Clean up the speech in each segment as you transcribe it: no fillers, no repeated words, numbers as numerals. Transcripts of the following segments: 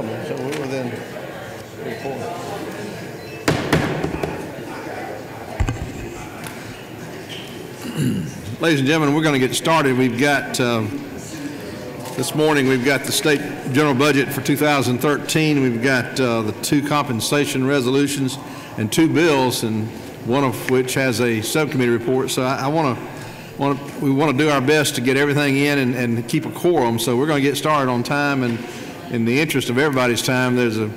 7, so we're within 4. Ladies and gentlemen, we're going to get started. We've got, this morning, we've got the state general budget for 2013. We've got the 2 compensation resolutions and 2 bills, and one of which has a subcommittee report. So we want to do our best to get everything in and keep a quorum. So we're going to get started on time, and in the interest of everybody's time, there's a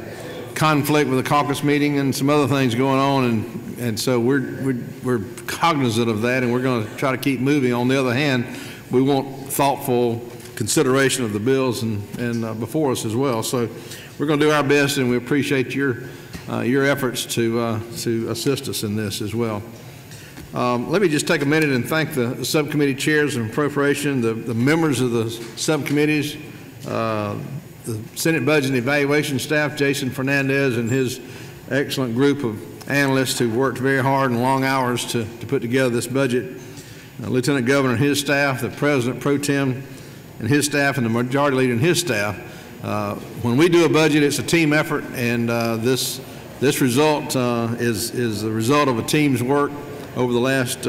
conflict with the caucus meeting and some other things going on, and so we're cognizant of that, and we're going to try to keep moving. On the other hand, we want thoughtful consideration of the bills and before us as well. So we're going to do our best, and we appreciate your efforts to assist us in this as well. Let me just take a minute and thank the subcommittee chairs and appropriation, the members of the subcommittees, the Senate Budget and Evaluation staff, Jason Fernandez and his excellent group of analysts who worked very hard and long hours to put together this budget, Lieutenant Governor and his staff, the President Pro Tem and his staff, and the Majority Leader and his staff. When we do a budget, it's a team effort, and this result is the result of a team's work over the last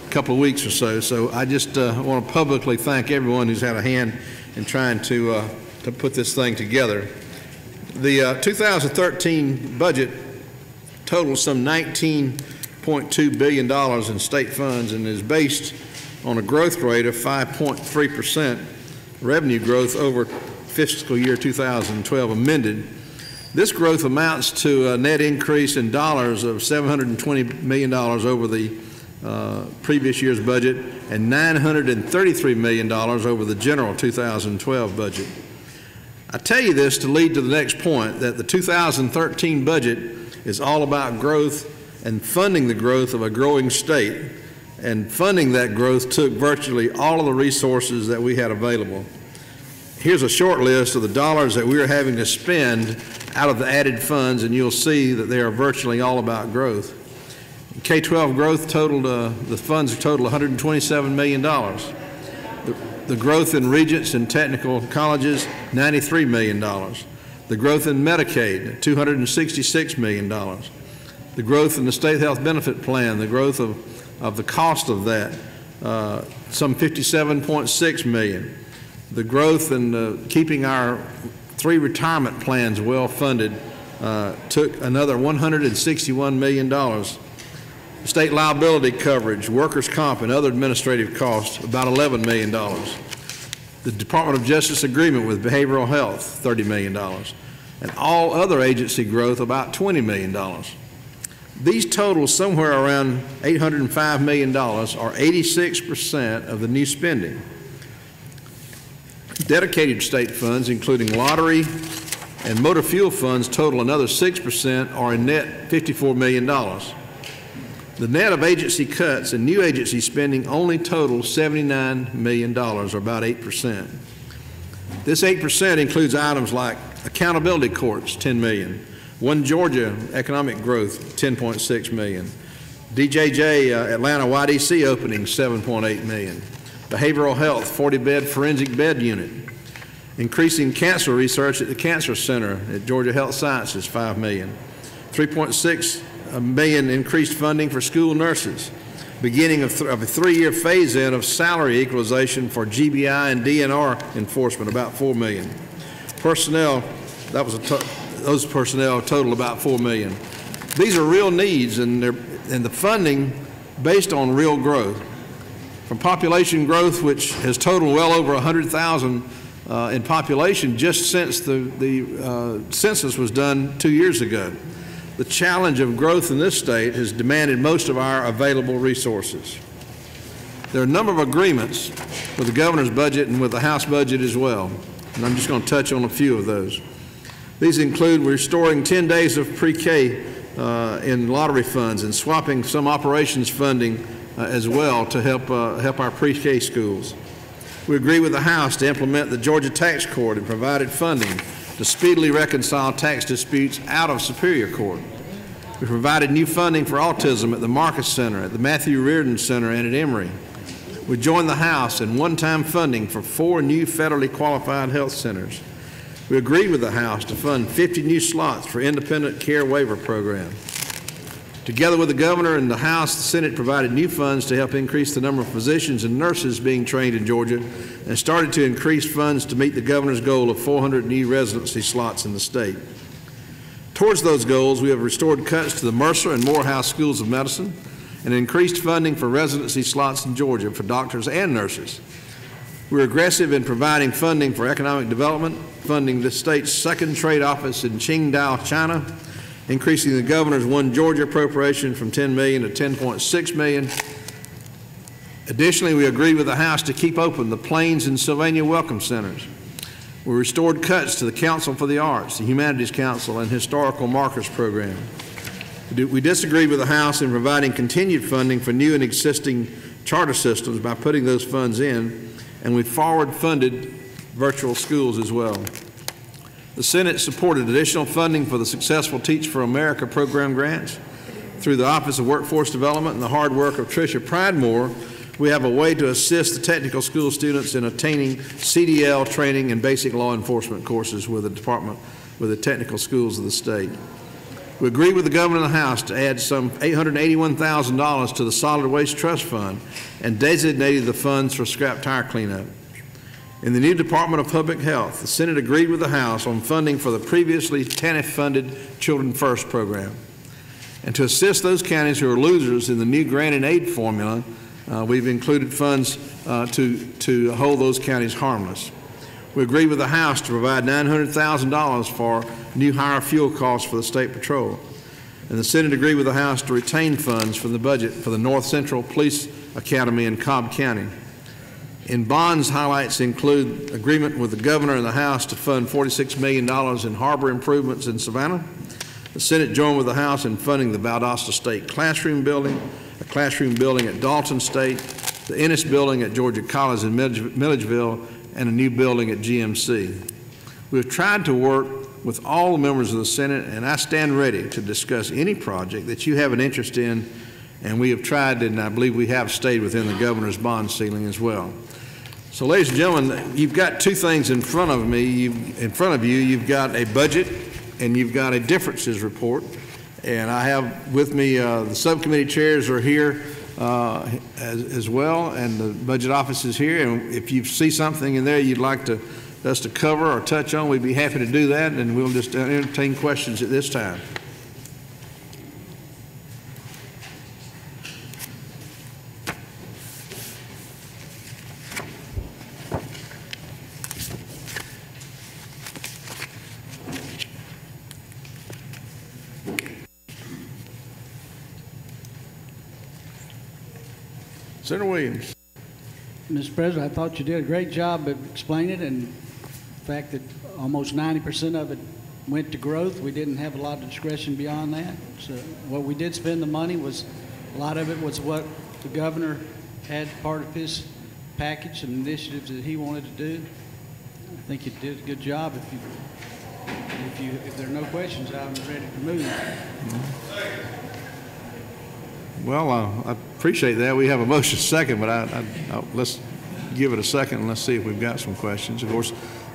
couple of weeks or so. So I just want to publicly thank everyone who's had a hand in trying to put this thing together. The 2013 budget totals some $19.2 billion in state funds and is based on a growth rate of 5.3% revenue growth over fiscal year 2012 amended. This growth amounts to a net increase in dollars of $720 million over the previous year's budget and $933 million over the general 2012 budget. I tell you this to lead to the next point, that the 2013 budget is all about growth and funding the growth of a growing state, and funding that growth took virtually all of the resources that we had available. Here's a short list of the dollars that we are having to spend out of the added funds, and you'll see that they are virtually all about growth. K-12 growth totaled, the funds total $127 million. The growth in regents and technical colleges, $93 million. The growth in Medicaid, $266 million. The growth in the state health benefit plan, the growth of the cost of that, some $57.6 million. The growth in keeping our 3 retirement plans well funded took another $161 million. State liability coverage, workers' comp, and other administrative costs, about $11 million. The Department of Justice agreement with behavioral health, $30 million. And all other agency growth, about $20 million. These total somewhere around $805 million, or 86% of the new spending. Dedicated state funds, including lottery and motor fuel funds, total another 6%, or a net $54 million. The net of agency cuts and new agency spending only totals $79 million, or about 8%. This 8% includes items like accountability courts, $10 million, One Georgia economic growth, $10.6 million, DJJ Atlanta YDC opening, $7.8 million, behavioral health, 40-bed forensic bed unit, increasing cancer research at the Cancer Center at Georgia Health Sciences, $5 million, $3.6 million increased funding for school nurses, beginning of a 3-year phase-in of salary equalization for GBI and DNR enforcement, about $4 million. Personnel, those personnel total about $4 million. These are real needs, and the funding based on real growth. From population growth, which has totaled well over 100,000 in population just since the census was done 2 years ago. The challenge of growth in this state has demanded most of our available resources. There are a number of agreements with the governor's budget and with the House budget as well, and I'm just going to touch on a few of those. These include restoring 10 days of pre-K in lottery funds and swapping some operations funding as well to help our pre-K schools. We agree with the House to implement the Georgia Tax Court and provided funding to speedily reconcile tax disputes out of Superior Court. We provided new funding for autism at the Marcus Center, at the Matthew Reardon Center, and at Emory. We joined the House in one-time funding for 4 new federally qualified health centers. We agreed with the House to fund 50 new slots for independent care waiver program. Together with the governor and the House, the Senate provided new funds to help increase the number of physicians and nurses being trained in Georgia and started to increase funds to meet the governor's goal of 400 new residency slots in the state. Towards those goals, we have restored cuts to the Mercer and Morehouse Schools of Medicine and increased funding for residency slots in Georgia for doctors and nurses. We're aggressive in providing funding for economic development, funding the state's second trade office in Qingdao, China, increasing the governor's One Georgia appropriation from $10 million to $10.6 million. Additionally, we agreed with the House to keep open the Plains and Sylvania Welcome Centers. We restored cuts to the Council for the Arts, the Humanities Council, and Historical Markers Program. We disagreed with the House in providing continued funding for new and existing charter systems by putting those funds in, and we forward-funded virtual schools as well. The Senate supported additional funding for the successful Teach for America program grants. Through the Office of Workforce Development and the hard work of Tricia Pridemore, we have a way to assist the technical school students in attaining CDL training and basic law enforcement courses with the technical schools of the state. We agreed with the governor and the House to add some $881,000 to the Solid Waste Trust Fund and designated the funds for scrap tire cleanup. In the new Department of Public Health, the Senate agreed with the House on funding for the previously TANF-funded Children First program. And to assist those counties who are losers in the new grant and aid formula, we've included funds to hold those counties harmless. We agreed with the House to provide $900,000 for new higher fuel costs for the State Patrol. And the Senate agreed with the House to retain funds from the budget for the North Central Police Academy in Cobb County. In bonds, highlights include agreement with the governor and the House to fund $46 million in harbor improvements in Savannah. The Senate joined with the House in funding the Valdosta State Classroom Building, a classroom building at Dalton State, the Ennis Building at Georgia College in Milledgeville, and a new building at GMC. We've tried to work with all the members of the Senate, and I stand ready to discuss any project that you have an interest in, and we have tried, and I believe we have stayed within the governor's bond ceiling as well. So, ladies and gentlemen, you've got two things in front of me. You've got a budget and you've got a differences report. And I have with me the subcommittee chairs are here as well, and the budget office is here. And if you see something in there you'd like us to cover or touch on, we'd be happy to do that, and we'll just entertain questions at this time. Senator Williams. Mr. President, I thought you did a great job of explaining it, and the fact that almost 90% of it went to growth. We didn't have a lot of discretion beyond that. So what we did spend the money was, a lot of it was what the governor had part of his package and initiatives that he wanted to do. I think you did a good job. If there are no questions, I'm ready to move. Well, I appreciate that. We have a motion second, but let's give it a second and let's see if we've got some questions. Of course,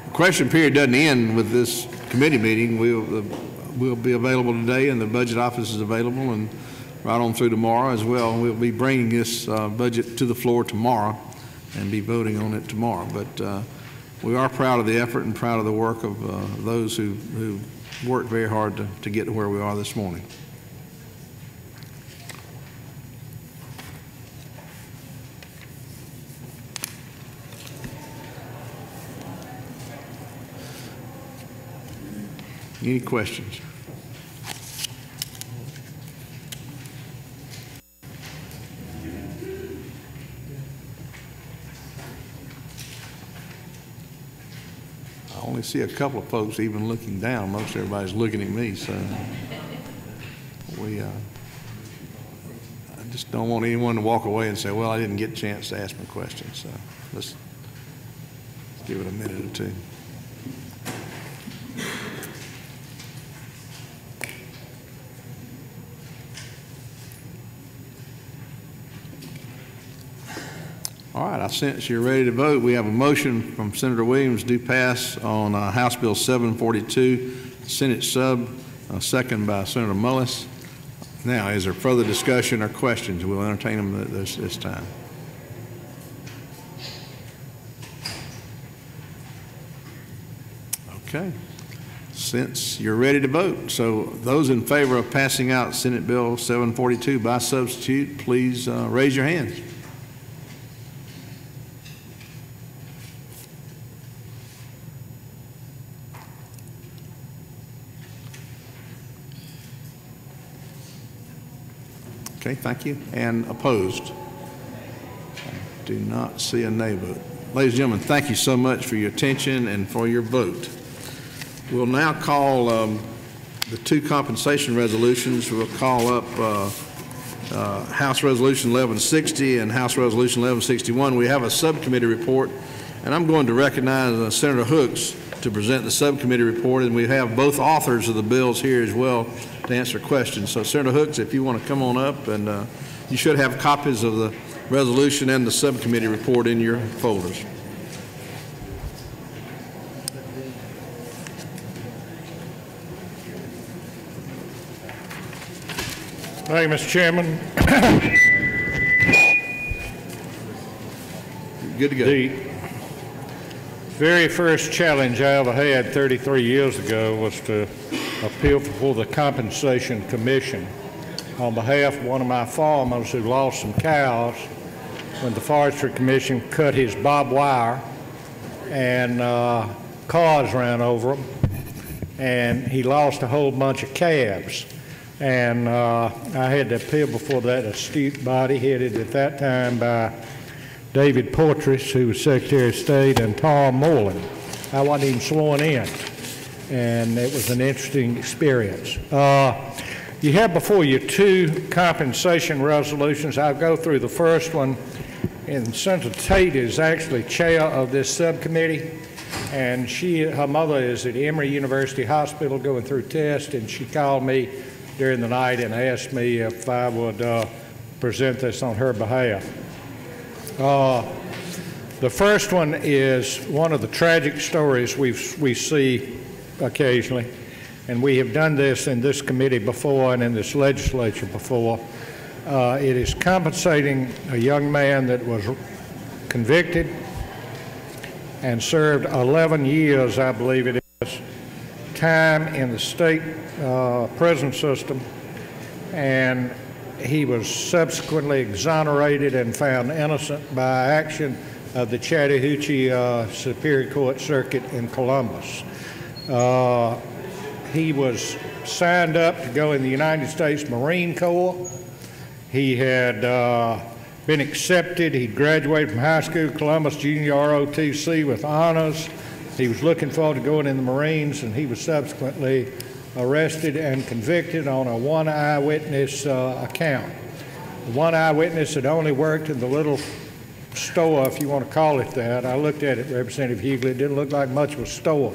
the question period doesn't end with this committee meeting. We'll be available today, and the budget office is available, and right on through tomorrow as well. We'll be bringing this budget to the floor tomorrow and be voting on it tomorrow. But we are proud of the effort and proud of the work of those who worked very hard to get to where we are this morning. Any questions? I only see a couple of folks even looking down. Most everybody's looking at me, so I just don't want anyone to walk away and say, well, I didn't get a chance to ask my questions. So let's give it a minute or two. All right, I sense you're ready to vote. We have a motion from Senator Williams to pass on House Bill 742, Senate sub, second by Senator Mullis. Now, is there further discussion or questions? We'll entertain them this time. Okay. Since you're ready to vote, so those in favor of passing out Senate Bill 742 by substitute, please raise your hands. Okay, thank you. And opposed? I do not see a nay vote. Ladies and gentlemen, thank you so much for your attention and for your vote. We'll now call the two compensation resolutions. We'll call up House Resolution 1160 and House Resolution 1161. We have a subcommittee report, and I'm going to recognize Senator Hooks to present the subcommittee report, and we have both authors of the bills here as well to answer questions. So Senator Hooks, if you want to come on up, and you should have copies of the resolution and the subcommittee report in your folders. Thank you, Mr. Chairman. Good to go. The very first challenge I ever had 33 years ago was to appeal before the Compensation Commission on behalf of one of my farmers who lost some cows when the Forestry Commission cut his barbed wire and cars ran over him, and he lost a whole bunch of calves. And I had to appeal before that astute body headed at that time by David Portress, who was Secretary of State, and Tom Moreland. I wasn't even sworn in, and it was an interesting experience. You have before you two compensation resolutions. I'll go through the first one, and Senator Tate is actually chair of this subcommittee, and her mother is at Emory University Hospital going through tests, and she called me during the night and asked me if I would present this on her behalf. The first one is one of the tragic stories we see occasionally, and we have done this in this committee before and in this legislature before. It is compensating a young man that was convicted and served 11 years, I believe it is, time in the state prison system, and he was subsequently exonerated and found innocent by action of the Chattahoochee Superior Court Circuit in Columbus. He was signed up to go in the United States Marine Corps. He had been accepted. He graduated from high school, Columbus Junior ROTC with honors. He was looking forward to going in the Marines, and he was subsequently arrested and convicted on a one eyewitness account. The one eyewitness had only worked in the little store, if you want to call it that. I looked at it, Representative Hughley. It didn't look like much of a store,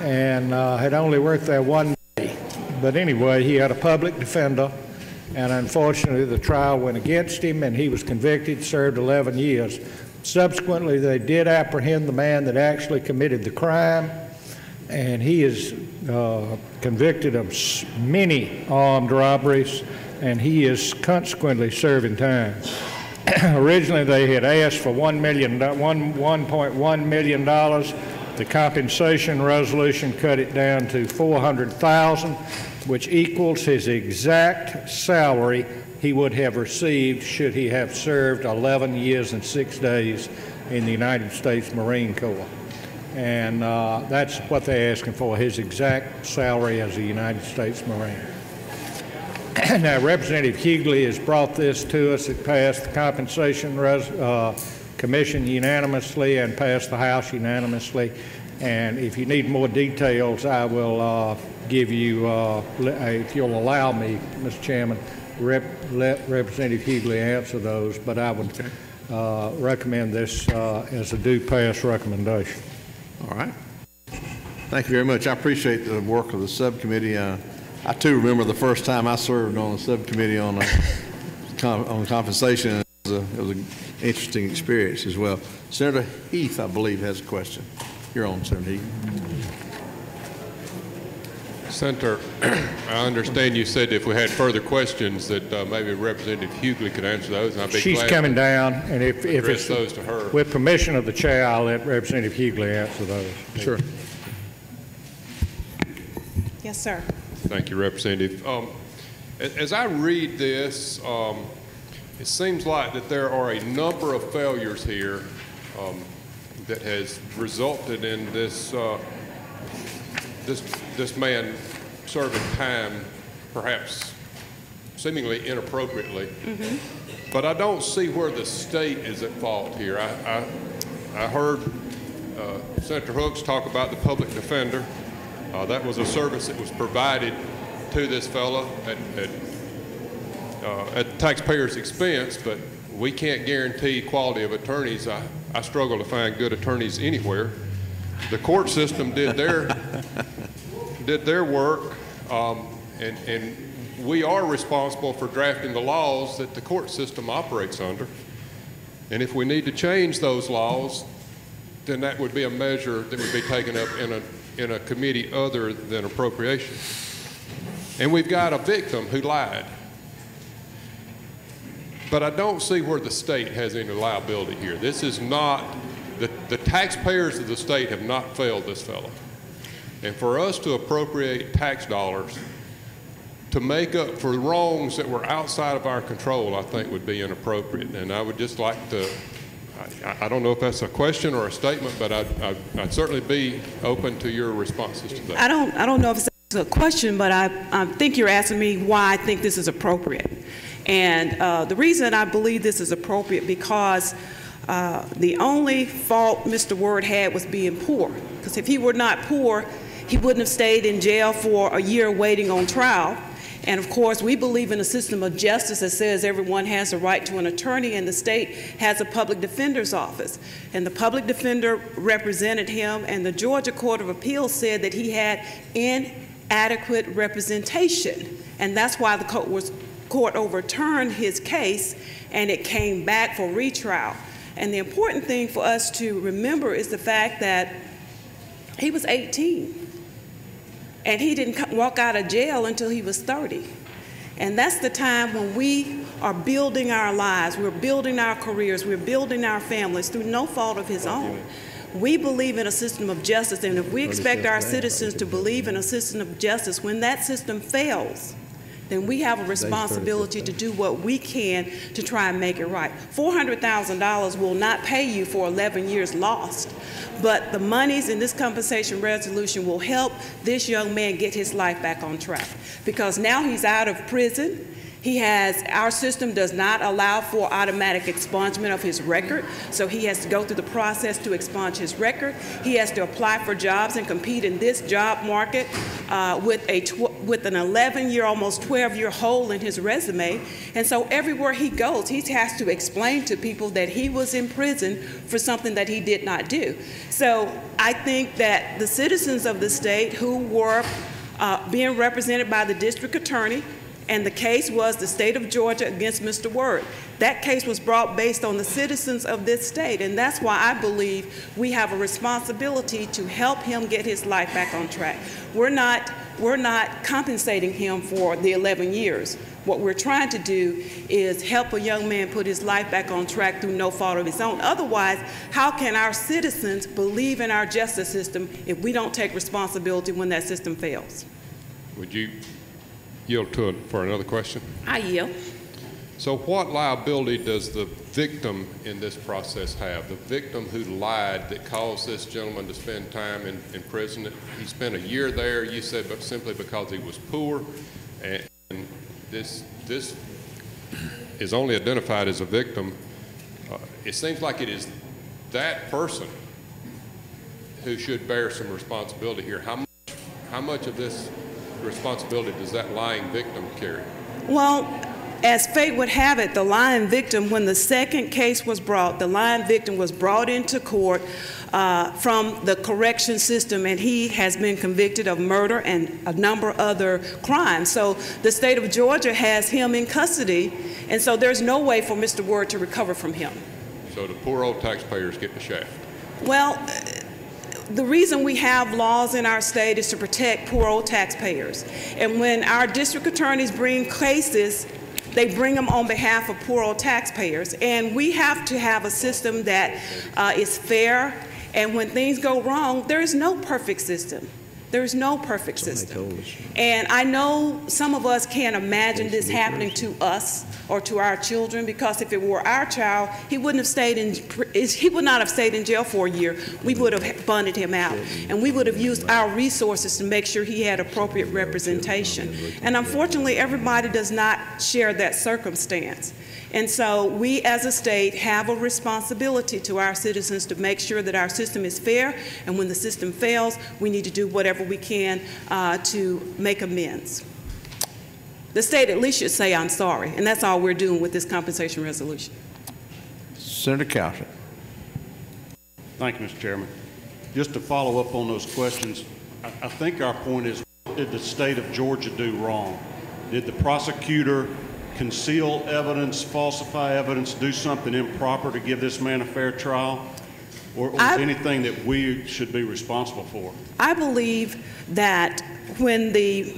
and had only worked there one day. But anyway, he had a public defender, and unfortunately the trial went against him, and he was convicted, served 11 years. Subsequently, they did apprehend the man that actually committed the crime, and he is convicted of many armed robberies, and he is consequently serving time. Originally, they had asked for $1.1 million. The compensation resolution cut it down to $400,000, which equals his exact salary he would have received should he have served 11 years and 6 days in the United States Marine Corps. And that's what they're asking for, his exact salary as a United States Marine. Now, Representative Hughley has brought this to us. It passed the Compensation Commission unanimously and passed the House unanimously. And if you need more details, I will give you, if you'll allow me, Mr. Chairman, let Representative Hughley answer those, but I would recommend this as a due pass recommendation. All right. Thank you very much. I appreciate the work of the subcommittee. I too remember the first time I served on the subcommittee on compensation. It was a interesting experience as well. Senator Heath, I believe, has a question. You're on, Senator Heath. Senator, I understand you said if we had further questions that maybe Representative Hughley could answer those, and I'd be She's glad coming to down, and if address it's those to her. with permission of the chair, I'll let Representative Hughley answer those. Sure. Yes, sir. Thank you, Representative. As I read this, it seems like that there are a number of failures here that has resulted in this this man serving time, perhaps seemingly inappropriately. Mm-hmm. But I don't see where the state is at fault here. I heard Senator Hooks talk about the public defender. That was a service that was provided to this fellow at taxpayers' expense, but we can't guarantee quality of attorneys. I struggle to find good attorneys anywhere. The court system did their work, and we are responsible for drafting the laws that the court system operates under. And if we need to change those laws, then that would be a measure that would be taken up in a committee other than appropriations. And we've got a victim who lied. But I don't see where the state has any liability here. This is not, the taxpayers of the state have not failed this fellow. And for us to appropriate tax dollars to make up for wrongs that were outside of our control, I think would be inappropriate. And I would just like to, I don't know if that's a question or a statement, but I'd certainly be open to your responses to that. I don't know if it's a question, but I think you're asking me why I think this is appropriate. And the reason I believe this is appropriate because the only fault Mr. Word had was being poor. Because if he were not poor, he wouldn't have stayed in jail for a year waiting on trial. And of course, we believe in a system of justice that says everyone has a right to an attorney, and the state has a public defender's office. And the public defender represented him, and the Georgia Court of Appeals said that he had inadequate representation. And that's why the court overturned his case, and it came back for retrial. And the important thing for us to remember is the fact that he was 18. And he didn't walk out of jail until he was 30. And that's the time when we are building our lives, we're building our careers, we're building our families through no fault of his own. We believe in a system of justice, and if we expect our citizens to believe in a system of justice, when that system fails, then we have a responsibility to do what we can to try and make it right. $400,000 will not pay you for 11 years lost, but the monies in this compensation resolution will help this young man get his life back on track. Because now he's out of prison. Our system does not allow for automatic expungement of his record, so he has to go through the process to expunge his record. He has to apply for jobs and compete in this job market with an 11-year, almost 12-year hole in his resume. And so everywhere he goes, he has to explain to people that he was in prison for something that he did not do. So I think that the citizens of the state who were being represented by the district attorney, and the case was the state of Georgia against Mr. Word. That case was brought based on the citizens of this state, and that's why I believe we have a responsibility to help him get his life back on track. We're not compensating him for the 11 years. What we're trying to do is help a young man put his life back on track through no fault of his own. Otherwise, how can our citizens believe in our justice system if we don't take responsibility when that system fails? Would you yield for another question? I yield. So what liability does the victim in this process have? The victim who lied that caused this gentleman to spend time in prison. He spent a year there, you said, but simply because he was poor. And this is only identified as a victim. It seems like it is that person who should bear some responsibility here. How much of this responsibility does that lying victim carry? Well, as fate would have it, the lying victim, when the second case was brought, the lying victim was brought into court from the correction system, and he has been convicted of murder and a number of other crimes. So the state of Georgia has him in custody, and so there's no way for Mr. Word to recover from him. So the poor old taxpayers get the shaft. Well, the reason we have laws in our state is to protect poor old taxpayers. And when our district attorneys bring cases, they bring them on behalf of poor old taxpayers. And we have to have a system that is fair. And when things go wrong, there is no perfect system. There is no perfect system. And I know some of us can't imagine this happening to us or to our children, because if it were our child, he would not have stayed in jail for a year. We would have bonded him out, and we would have used our resources to make sure he had appropriate representation. And unfortunately, everybody does not share that circumstance. And so we as a state have a responsibility to our citizens to make sure that our system is fair, and when the system fails, we need to do whatever we can to make amends. The state at least should say, I'm sorry, and that's all we're doing with this compensation resolution. Senator Cowsett. Thank you, Mr. Chairman. Just to follow up on those questions, I think our point is, what did the state of Georgia do wrong? Did the prosecutor conceal evidence, falsify evidence, do something improper to give this man a fair trial? Or is anything that we should be responsible for? I believe that when the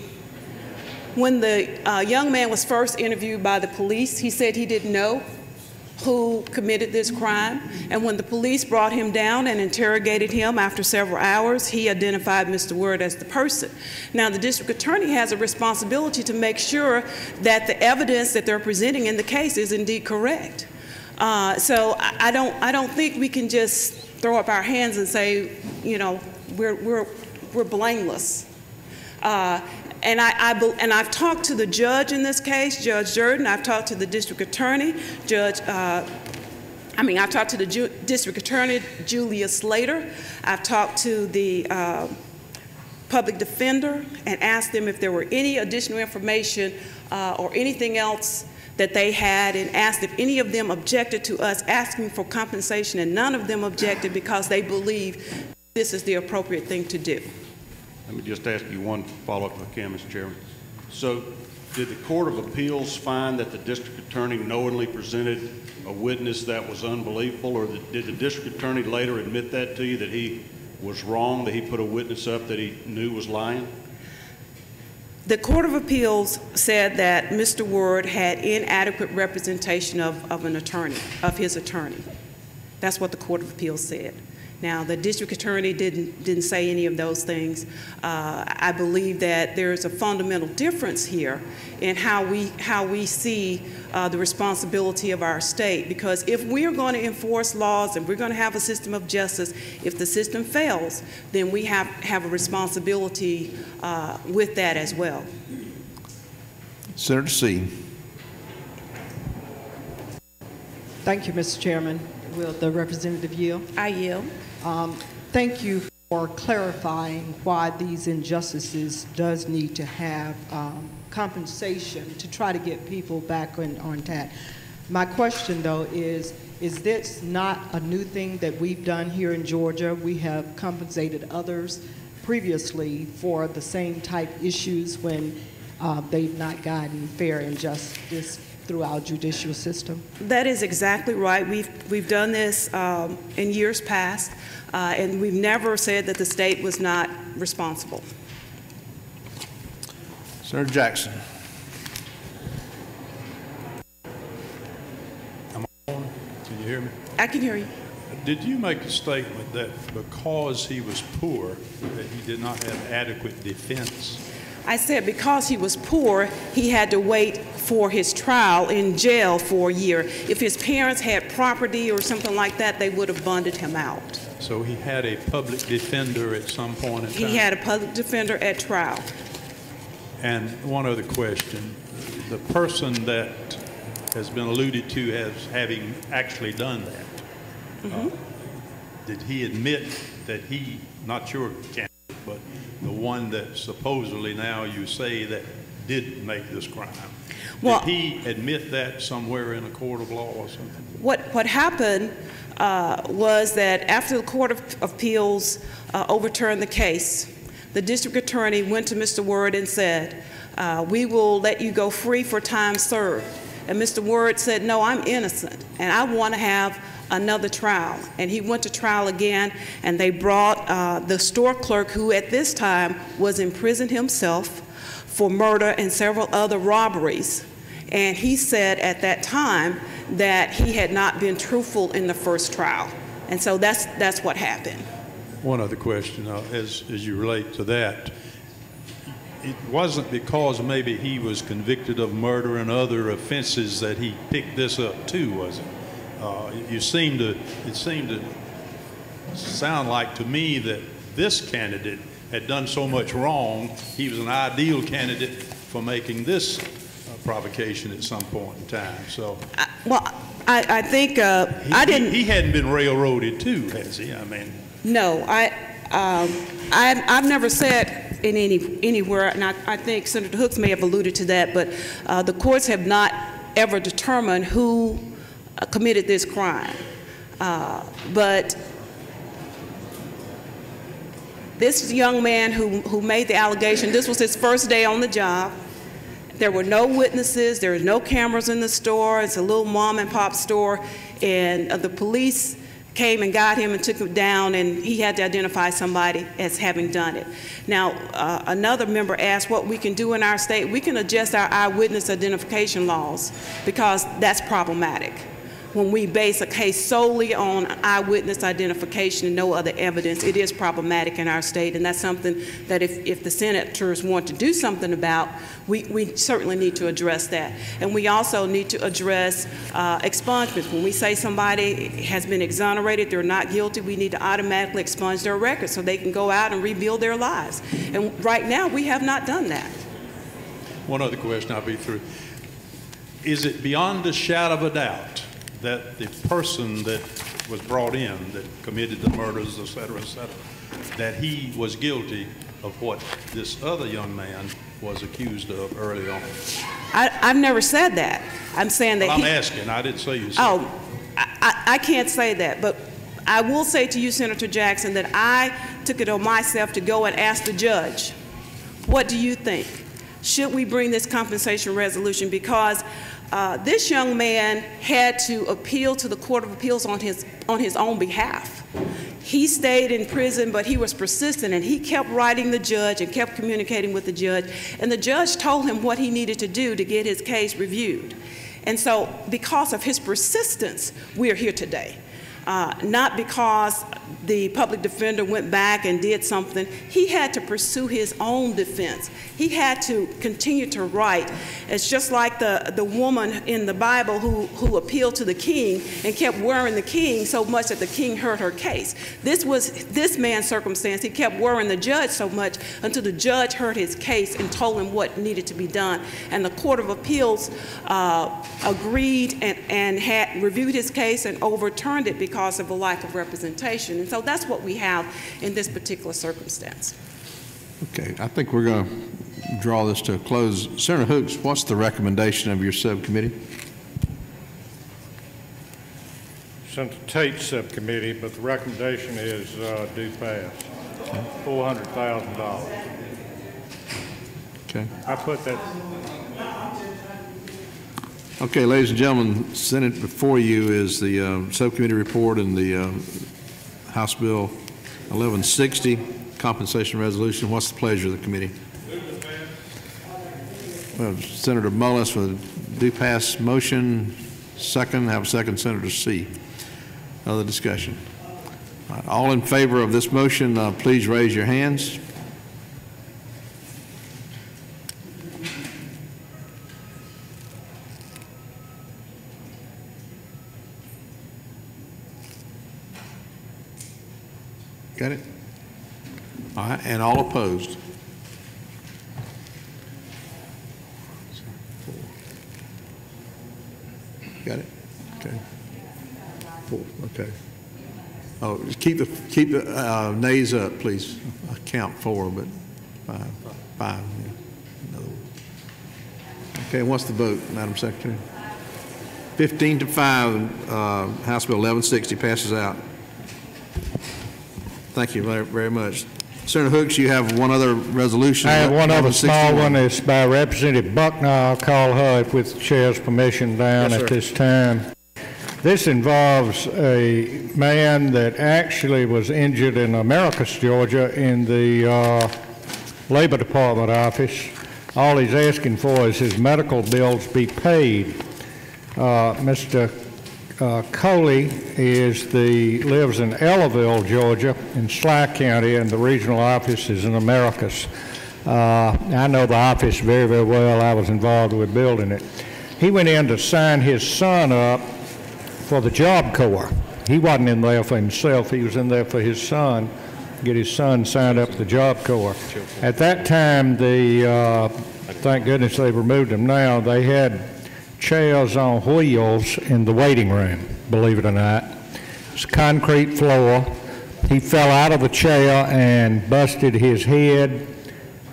young man was first interviewed by the police, he said he didn't know who committed this crime. And when the police brought him down and interrogated him after several hours, he identified Mr. Word as the person. Now, the district attorney has a responsibility to make sure that the evidence that they're presenting in the case is indeed correct. So I don't think we can just throw up our hands and say, you know, we're blameless. And I've talked to the judge in this case, Judge Jordan. I've talked to the district attorney, I've talked to the district attorney, Julia Slater. I've talked to the public defender and asked them if there were any additional information or anything else that they had, and asked if any of them objected to us asking for compensation, and none of them objected because they believe this is the appropriate thing to do. Let me just ask you one follow-up if I can, Mr. Chairman. So did the Court of Appeals find that the district attorney knowingly presented a witness that was unbelievable, or did the district attorney later admit that to you, that he was wrong, that he put a witness up that he knew was lying? The Court of Appeals said that Mr. Word had inadequate representation of an attorney, of his attorney. That's what the Court of Appeals said. Now, the district attorney didn't say any of those things. I believe that there is a fundamental difference here in how we see the responsibility of our state. Because if we are going to enforce laws and we're going to have a system of justice, if the system fails, then we have a responsibility with that as well. Senator C. Thank you, Mr. Chairman. Will the representative yield? I yield. Thank you for clarifying why these injustices does need to have compensation to try to get people back on track. My question, though, is this not a new thing that we've done here in Georgia? We have compensated others previously for the same type issues when they've not gotten fair and justice through our judicial system? That is exactly right. We've done this in years past, and we've never said that the state was not responsible. Senator Jackson. I'm on. Can you hear me? I can hear you. Did you make a statement that because he was poor, that he did not have adequate defense? I said because he was poor, he had to wait for his trial in jail for a year. If his parents had property or something like that, they would have bonded him out. So he had a public defender at some point in time? He had a public defender at trial. And one other question. The person that has been alluded to as having actually done that, did he admit that he, not your candidate, but the one that supposedly now you say that did make this crime, did he admit that somewhere in a court of law or something? What happened was that after the Court of Appeals overturned the case, the district attorney went to Mr. Word and said, we will let you go free for time served. And Mr. Word said, no, I'm innocent, and I want to have another trial. And he went to trial again, and they brought the store clerk, who at this time was in prison himself for murder and several other robberies. And he said at that time that he had not been truthful in the first trial. And so that's what happened. One other question, as you relate to that. It wasn't because maybe he was convicted of murder and other offenses that he picked this up too, was it? It seemed to sound like to me that this candidate had done so much wrong, he was an ideal candidate for making this provocation at some point in time. So, I think I didn't. He hadn't been railroaded too, has he? I mean, no, I've never said in anywhere, and I think Senator Hooks may have alluded to that, but the courts have not ever determined who committed this crime. But this young man who made the allegation, this was his first day on the job. There were no witnesses, there were no cameras in the store. It's a little mom and pop store, and the police came and got him and took him down, and he had to identify somebody as having done it. Now, another member asked what we can do in our state. We can adjust our eyewitness identification laws because that's problematic. When we base a case solely on eyewitness identification and no other evidence, it is problematic in our state, and that's something that if the senators want to do something about, we certainly need to address that. And we also need to address expungements. When we say somebody has been exonerated, they're not guilty, we need to automatically expunge their records so they can go out and rebuild their lives. And right now, we have not done that. one other question, I'll be through. Is it beyond a shadow of a doubt that the person that was brought in, that committed the murders, et cetera, that he was guilty of what this other young man was accused of early on? I've never said that. I'm saying that well, I'm asking. I didn't say you said. Oh, I can't say that, but I will say to you, Senator Jackson, that I took it on myself to go and ask the judge, what do you think? Should we bring this compensation resolution? Because this young man had to appeal to the Court of Appeals on his own behalf. He stayed in prison, but he was persistent, and he kept writing the judge and kept communicating with the judge, and the judge told him what he needed to do to get his case reviewed. And so because of his persistence, we're here today. Not because the public defender went back and did something. He had to pursue his own defense. He had to continue to write. It's just like the woman in the Bible who appealed to the king and kept worrying the king so much that the king heard her case. This was this man's circumstance. He kept worrying the judge so much until the judge heard his case and told him what needed to be done. And the Court of Appeals agreed and had reviewed his case and overturned it because of a lack of representation. And so that's what we have in this particular circumstance. Okay, I think we're going to draw this to a close. Senator Hooks, what's the recommendation of your subcommittee? Senator Tate's subcommittee, but the recommendation is do pass. $400,000. Okay. I put that. Okay, ladies and gentlemen, Senate before you is the subcommittee report and the House Bill 1160 compensation resolution. What's the pleasure of the committee? Well, Senator Mullis for the do pass motion. Second, have a second, Senator C. Other discussion? All in favor of this motion, please raise your hands. Got it? All right, and all opposed? Got it? Okay. 4, okay. Oh, just keep the nays up, please. I count 4, but 5. Yeah. Another one. Okay, what's the vote, Madam Secretary? 15 to 5, House Bill 1160 passes out. Thank you very much. Senator Hooks, you have one other resolution. I have one other small one. It's by Representative Buckner. I'll call her with the chair's permission down at this time. This involves a man that actually was injured in Americus, Georgia, in the Labor Department office. All he's asking for is his medical bills be paid. Mr. Coley lives in Ellaville, Georgia, in Sly County, and the regional office is in Americus. I know the office very, very well. I was involved with building it. He went in to sign his son up for the Job Corps. He wasn't in there for himself. He was in there for his son, get his son signed up for the Job Corps. At that time, thank goodness they've removed them now, they had chairs on wheels in the waiting room, believe it or not. It's a concrete floor. He fell out of the chair and busted his head,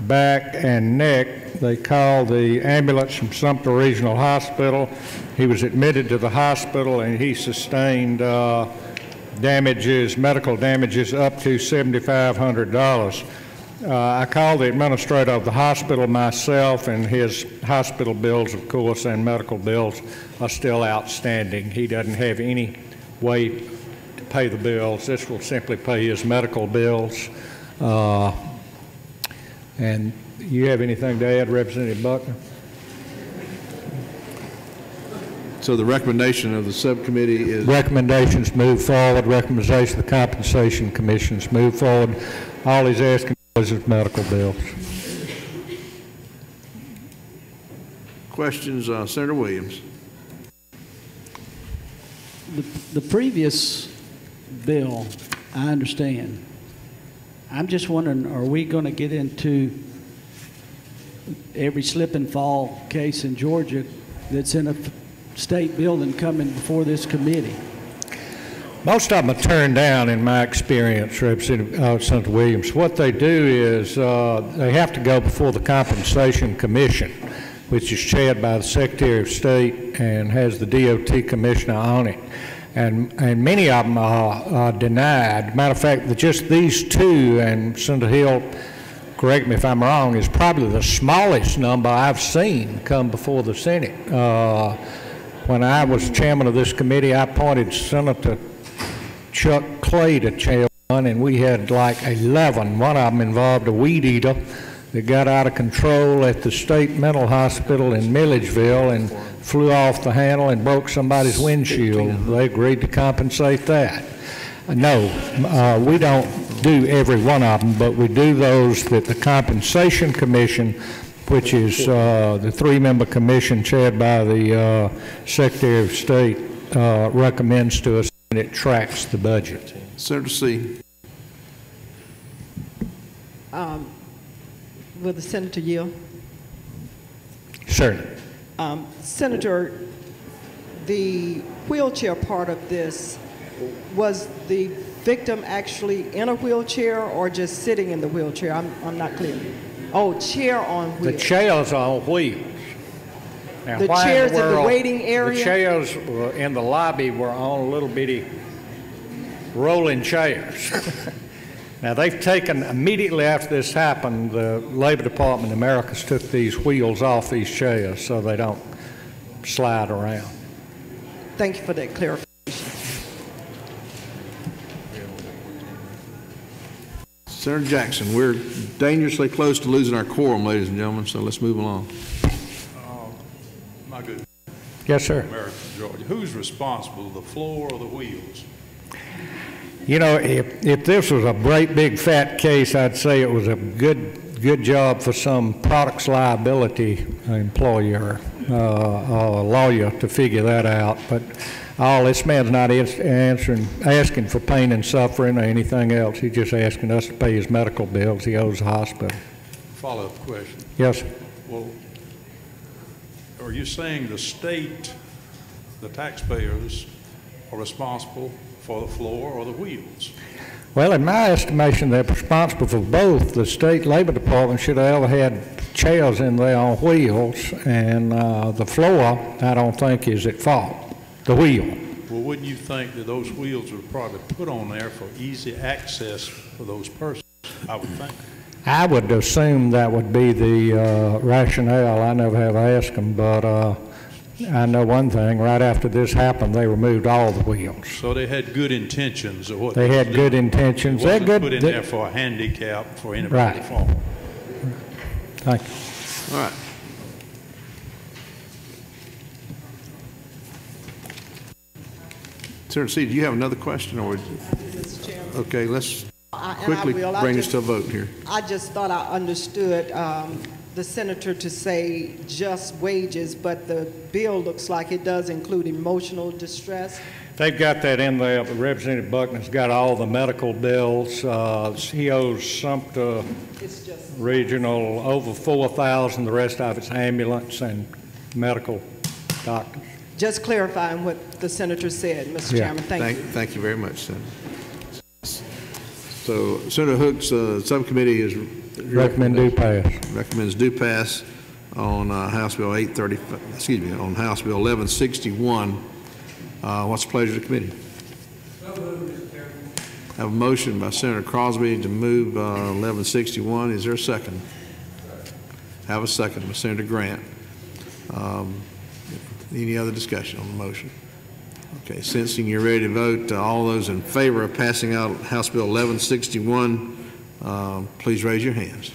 back, and neck. They called the ambulance from Sumter Regional Hospital. He was admitted to the hospital, and he sustained damages, medical damages, up to $7,500. I called the administrator of the hospital myself, and his hospital bills, of course, and medical bills are still outstanding. He doesn't have any way to pay the bills. This will simply pay his medical bills. And you have anything to add, Representative Buckner? So the recommendation of the subcommittee is? Recommendations move forward. Recommendation of the Compensation Commissions move forward. All he's asking for is his medical bills. Questions, Senator Williams? The previous bill, I understand. I'm just wondering, are we going to get into every slip and fall case in Georgia that's in a state building coming before this committee? Most of them are turned down, in my experience, Representative Senator Williams. What they do is they have to go before the Compensation Commission, which is chaired by the Secretary of State and has the DOT Commissioner on it. And many of them are denied. Matter of fact, just these two, and Senator Hill, correct me if I'm wrong, is probably the smallest number I've seen come before the Senate. When I was chairman of this committee, I appointed Senator Chuck Clay to chair one, and we had like 11. One of them involved a weed eater that got out of control at the state mental hospital in Milledgeville and flew off the handle and broke somebody's windshield. They agreed to compensate that. No, we don't do every one of them, but we do those that the Compensation Commission, which is the three-member commission chaired by the Secretary of State, recommends to us, and it tracks the budget. Senator C. Will the senator yield? Certainly. Senator, the wheelchair part of this, was the victim actually in a wheelchair or just sitting in the wheelchair? I'm not clear. Oh, chair on wheels. The chairs are on wheels. Now, the chairs in the waiting area? The chairs in the lobby were on little bitty rolling chairs. Now, they've taken, immediately after this happened, the Labor Department in Americas took these wheels off these chairs so they don't slide around. Thank you for that clarification. Senator Jackson, we're dangerously close to losing our quorum, ladies and gentlemen, so let's move along. My good. Yes, sir. America, Georgia. Who's responsible, the floor or the wheels? You know, if this was a great big fat case, I'd say it was a good job for some products liability employer or a lawyer to figure that out. But this man's not asking for pain and suffering or anything else. He's just asking us to pay his medical bills. He owes the hospital. Follow-up question. Yes. Well, are you saying the state, the taxpayers, are responsible for the floor or the wheels? Well, in my estimation, they're responsible for both. The state labor department should have ever had chairs in there on wheels, and the floor, I don't think, is at fault. The wheel. Well, wouldn't you think that those wheels were probably put on there for easy access for those persons? I would think. I would assume that would be the rationale. I never have asked them, but I know one thing, right after this happened, they removed all the wheels. So they had good intentions of what They was had doing. good intentions. It They're wasn't good. put in there for a handicap for anybody to Right. fall. Thank you. All right. Senator C, do you have another question, or? Mr. Chairman. Okay, let's And I quickly will. bring us to a vote here. I just thought I understood the senator to say just wages, but the bill looks like it does include emotional distress. They've got that in there. Representative Buckner's got all the medical bills. He owes Sumter It's just, Regional over $4,000. The rest of it's ambulance and medical doctors. just clarifying what the senator said, Mr. Yeah. Chairman. Thank you. Thank you very much, Senator. So Senator Hook's subcommittee is Recommend do pass. recommends do pass on House Bill 835, excuse me, on House Bill 1161. What's the pleasure of the committee? Have a motion by Senator Crosby to move 1161. Is there a second? Have a second by Senator Grant. Any other discussion on the motion? Okay, sensing you're ready to vote, all those in favor of passing out House Bill 1161, please raise your hands.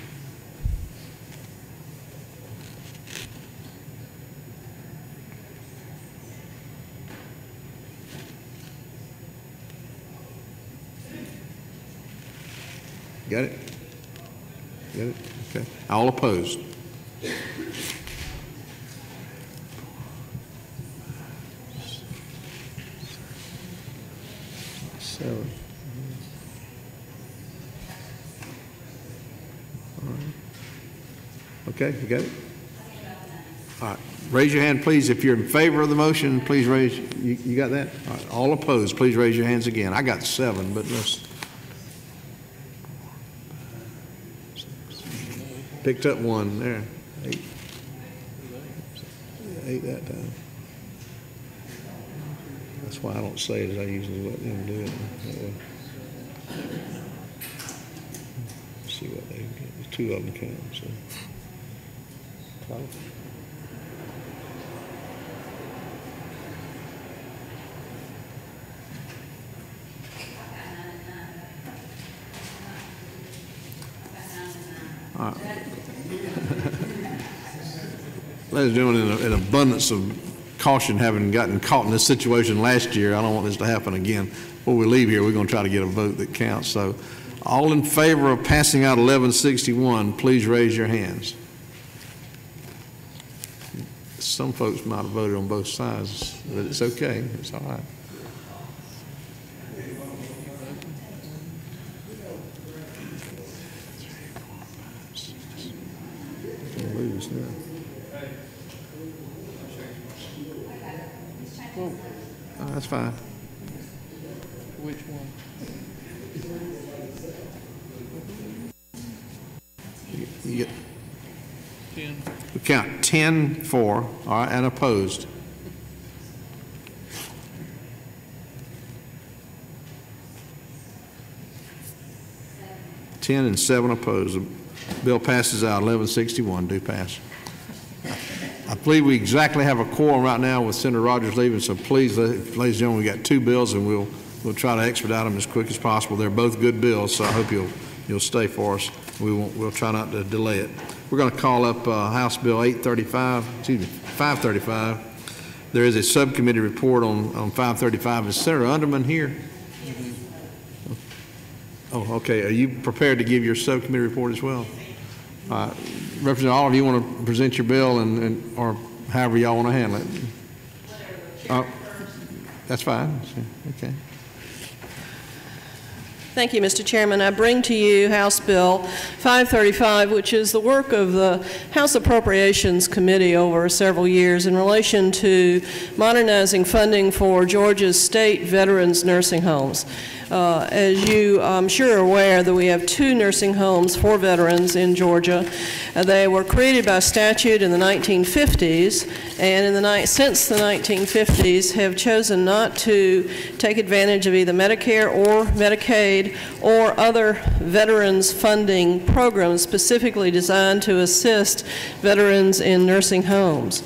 Got it? Got it? Okay. All opposed? Seven. All right. Okay, you got it? All right. Raise your hand, please. If you're in favor of the motion, please raise. You got that? All right. All opposed, please raise your hands again. I got 7, but let's. Picked up 1 there. 8. 8 that time. That's why I don't say it as I usually let them do it. Let's see what they get. 2 of them count. So. 12. All right. Ladies and gentlemen, in abundance of caution, having gotten caught in this situation last year, I don't want this to happen again. Before we leave here, we're going to try to get a vote that counts. So, all in favor of passing out 1161, please raise your hands. Some folks might have voted on both sides, but it's okay. It's all right. Lose now. Oh, that's fine. Which one? You get, 10. we count 10 for, all right, and opposed. Ten and 7 opposed. The bill passes out. 1161 do pass. I believe we exactly have a quorum right now with Senator Rogers leaving, so please, ladies and gentlemen, we got 2 bills, and we'll try to expedite them as quick as possible. They're both good bills, so I hope you'll stay for us. We'll try not to delay it. We're going to call up House Bill 535. There is a subcommittee report on 535. Is Senator Underman here? Oh, okay. Are you prepared to give your subcommittee report as well? Representative Oliver, you want to present your bill or however y'all want to handle it? That's fine. Okay. Thank you, Mr. Chairman. I bring to you House Bill 535, which is the work of the House Appropriations Committee over several years in relation to modernizing funding for Georgia's state veterans nursing homes. As you, I'm sure, are aware that we have 2 nursing homes for veterans in Georgia. They were created by statute in the 1950s, and since the 1950s have chosen not to take advantage of either Medicare or Medicaid or other veterans funding programs specifically designed to assist veterans in nursing homes.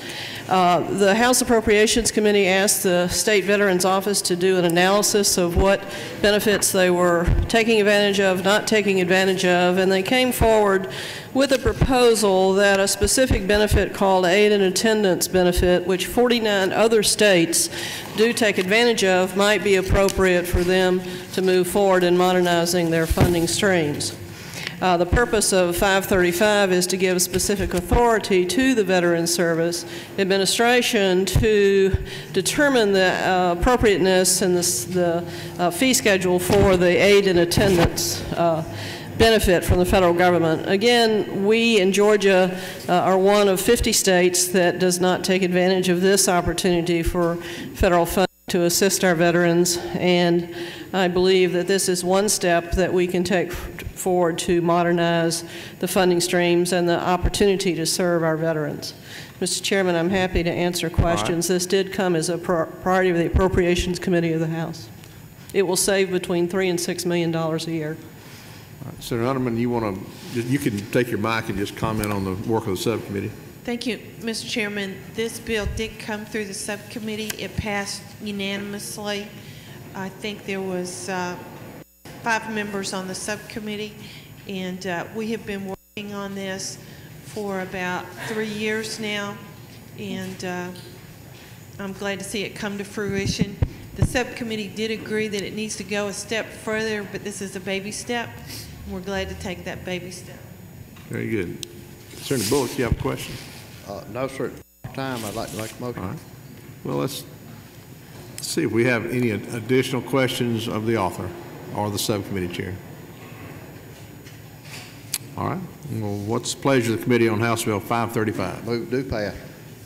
The House Appropriations Committee asked the State Veterans Office to do an analysis of what benefits they were taking advantage of, not taking advantage of, and they came forward with a proposal that a specific benefit called aid and attendance benefit, which 49 other states do take advantage of, might be appropriate for them to move forward in modernizing their funding streams. The purpose of 535 is to give specific authority to the Veterans Service Administration to determine the appropriateness and the fee schedule for the aid and attendance benefit from the federal government. Again, we in Georgia are one of 50 states that does not take advantage of this opportunity for federal funding to assist our veterans, and I believe that this is one step that we can take forward to modernize the funding streams and the opportunity to serve our veterans. Mr. Chairman, I'm happy to answer questions. This did come as a priority of the Appropriations Committee of the House. It will save between $3 and $6 million a year. All right, Senator Underman, you can take your mic and just comment on the work of the subcommittee. Thank you, Mr. Chairman. This bill did come through the subcommittee. It passed unanimously. I think there was 5 members on the subcommittee, and we have been working on this for about 3 years now, and I'm glad to see it come to fruition. The subcommittee did agree that it needs to go a step further, but this is a baby step. We're glad to take that baby step. Very good. Senator Bullock, you have a question? No, sir. At this time, I'd like to make a motion. All right. Well, let's see if we have any additional questions of the author or the subcommittee chair. All right. Well, what's the pleasure of the committee on House Bill 535? Move do pass.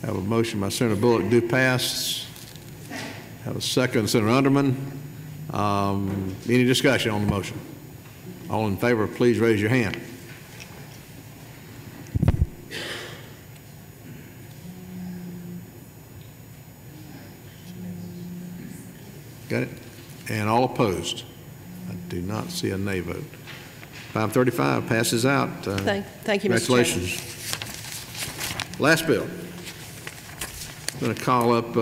Have a motion by Senator Bullock, do pass. Have a second, Senator Underman. Any discussion on the motion? All in favor, please raise your hand. Got it? And all opposed? I do not see a nay vote. 535 passes out. Thank you, Mr. Congratulations. Last bill. I'm going to call up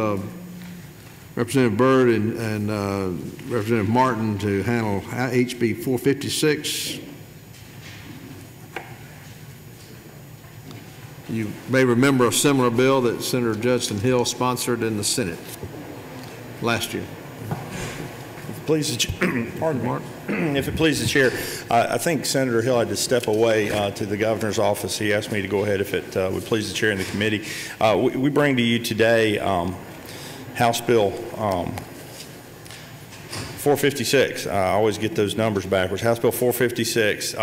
Representative Byrd and Representative Martin to handle HB 456. You may remember a similar bill that Senator Judson Hill sponsored in the Senate last year. Please, pardon me. If it pleases the chair, I think Senator Hill had to step away to the governor's office. He asked me to go ahead if it would please the chair and the committee. We bring to you today House Bill 456. I always get those numbers backwards. House Bill 456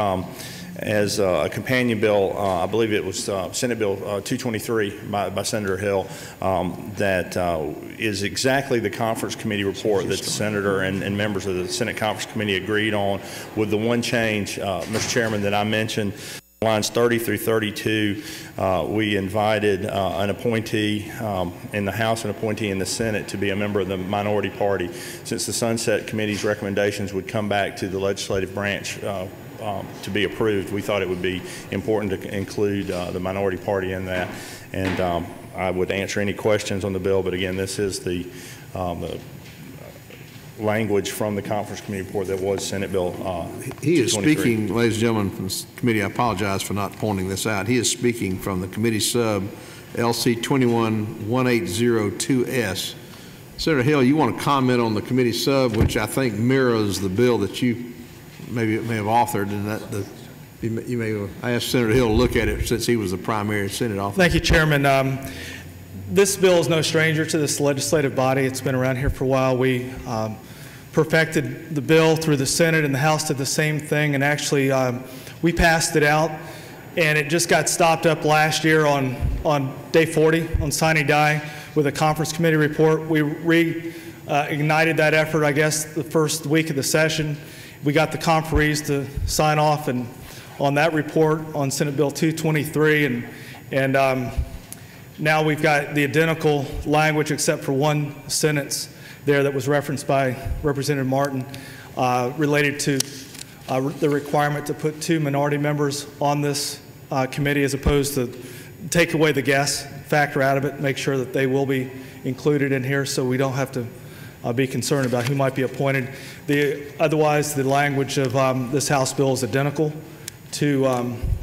as a companion bill. I believe it was Senate Bill 223 by Senator Hill that is exactly the conference committee report that the senator and members of the Senate Conference Committee agreed on, with the one change, Mr. Chairman, that I mentioned. Lines 30 through 32, we invited an appointee in the House and an appointee in the Senate to be a member of the minority party. Since the Sunset Committee's recommendations would come back to the legislative branch to be approved, we thought it would be important to include the minority party in that. And I would answer any questions on the bill, but again, this is the language from the conference committee report that was Senate Bill He is speaking, ladies and gentlemen, from the committee. I apologize for not pointing this out. He is speaking from the committee sub LC 21-1802S. Senator Hill, you want to comment on the committee sub, which I think mirrors the bill that you may have authored, and that you may ask Senator Hill to look at it since he was the primary Senate author. Thank you, Chairman. This bill is no stranger to this legislative body. It's been around here for a while. We perfected the bill through the Senate, and the House did the same thing, and actually we passed it out, and it just got stopped up last year on day 40 on sine die with a conference committee report. We reignited that effort, I guess, the first week of the session. We got the conferees to sign off on that report on Senate Bill 223, and now we've got the identical language except for one sentence there that was referenced by Representative Martin related to the requirement to put 2 minority members on this committee, as opposed to take away the guess factor out of it, make sure that they will be included in here so we don't have to be concerned about who might be appointed. Otherwise, the language of this House bill is identical to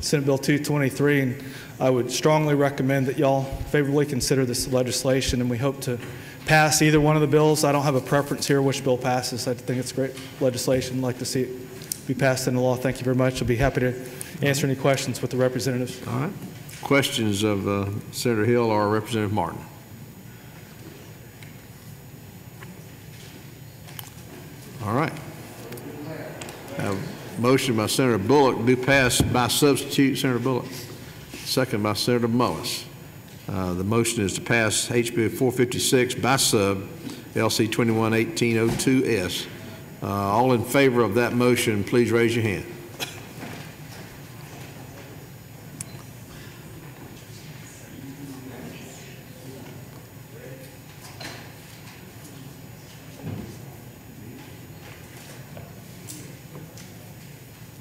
Senate Bill 223, and I would strongly recommend that y'all favorably consider this legislation, and we hope to pass either one of the bills. I don't have a preference here which bill passes. I think it's great legislation. I'd like to see it be passed into law. Thank you very much. I'll be happy to answer any questions with the representatives. All right. Questions of Senator Hill or Representative Martin? All right. Motion by Senator Bullock do pass by substitute. Senator Bullock. Second by Senator Mullis. The motion is to pass HB 456 by sub, LC 211802S. All in favor of that motion, please raise your hand.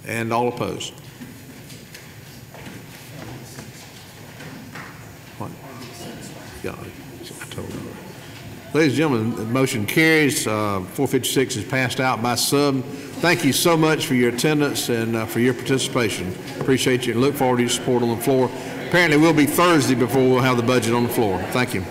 And all opposed. What? Yeah, I told you. Ladies and gentlemen, the motion carries. 456 is passed out by sub. Thank you so much for your attendance and for your participation. Appreciate you and look forward to your support on the floor. Apparently, it will be Thursday before we'll have the budget on the floor. Thank you.